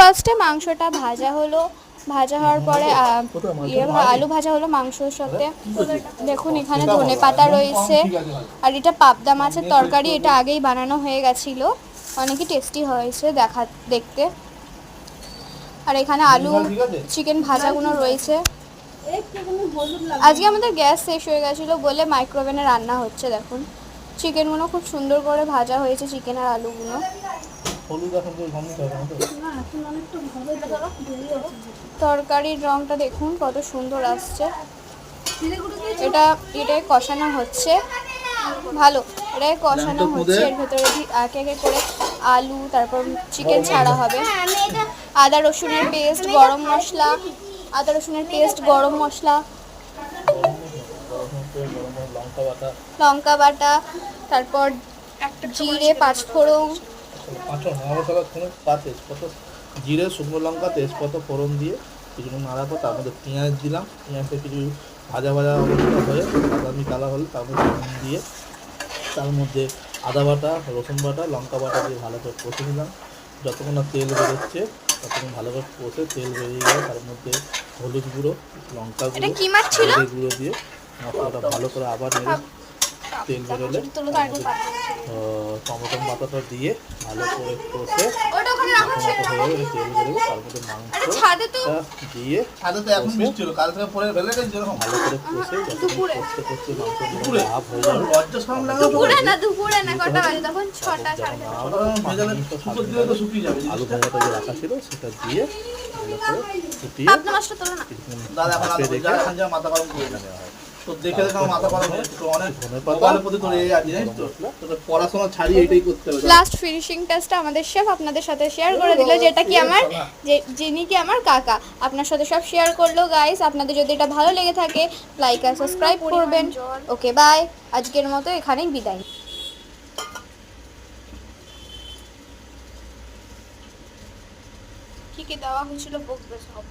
ফার্স্টে মাংসটা ভাজা হলো, ভাজা হওয়ার পরে আলু ভাজা হলো মাংসর সাথে। দেখুন এখানে ধনেপাতা রয়েছে, আর এটা পাবদা মাছের তরকারি, এটা আগেই বানানো হয়ে গেছিলো, অনেকই টেস্টি হয়েছে দেখতে। আর এখানে আলু চিকেন ভাজাগুলো রয়েছে। আজকে আমাদের গ্যাস শেষ হয়ে গেছিলো বলে মাইক্রোওভেনে রান্না হচ্ছে। দেখুন চিকেনগুলো খুব সুন্দর করে ভাজা হয়েছে, চিকেন আর আলুগুলো। তরকারির রংটা দেখুন কত সুন্দর আসছে। এটাই কষানো হচ্ছে, ভালো এটাই কষানো হচ্ছে। এর ভেতরে একে একে করে আলু, তারপর চিকেন ছাড়া হবে। আদা রসুনের পেস্ট, গরম মশলা, আদা রসুনের পেস্ট, গরম মশলা, লঙ্কা বাটা, তারপর জিরে, পাঁচফোড়ন, জিরে, শুকনো লঙ্কা, তেজপাতা ফোড়ন দিয়ে কিছুক্ষণ নাড়ার পর তার মধ্যে পেঁয়াজ দিলাম। পেঁয়াজটা কিছু ভাজা ভাজা হয়ে বাদামি কালার হলে তার মধ্যে দিয়ে তার মধ্যে আদা বাটা, রসুন বাটা, লঙ্কা বাটা দিয়ে ভালো করে কষে নিলাম। যতক্ষণ না তেল বেরোচ্ছে ততক্ষণ ভালো করে কষে তেল বেরিয়ে গেলে তার মধ্যে হলুদ গুঁড়ো, লঙ্কা গুঁড়ো, জিরে গুঁড়ো দিয়ে মশলাটা ভালো করে আবার নেড়ে তেল বেরোলে টমেটো পাতাটা দিয়ে ভালো করে কষে তেল বেরোবে, তার মধ্যে মাংসটা দিয়ে ভালো করে কষে কষতে কষতে মাংসগুলো ভাব হয়ে যাবে। আলু ভাজাটা যে রাখা ছিল সেটা দিয়ে ভালো করে ফুটিয়ে পড়াশোনা ছাড়িয়ে এটাই করতে হবে। লাস্ট ফিনিশিং টাচটা আমাদের শেফ আপনাদের সাথে শেয়ার করে দিল, যেটা কি আমার যিনি কি আমার কাকা আপনার সাথে সব শেয়ার করলো। গাইস আপনাদের যদি এটা ভালো লেগে থাকে লাইক আর সাবস্ক্রাইব করবেন। ওকে বাই, আজকের মতো এখানেই বিদায়। কি কি দেওয়া হয়েছিল বকবে সব।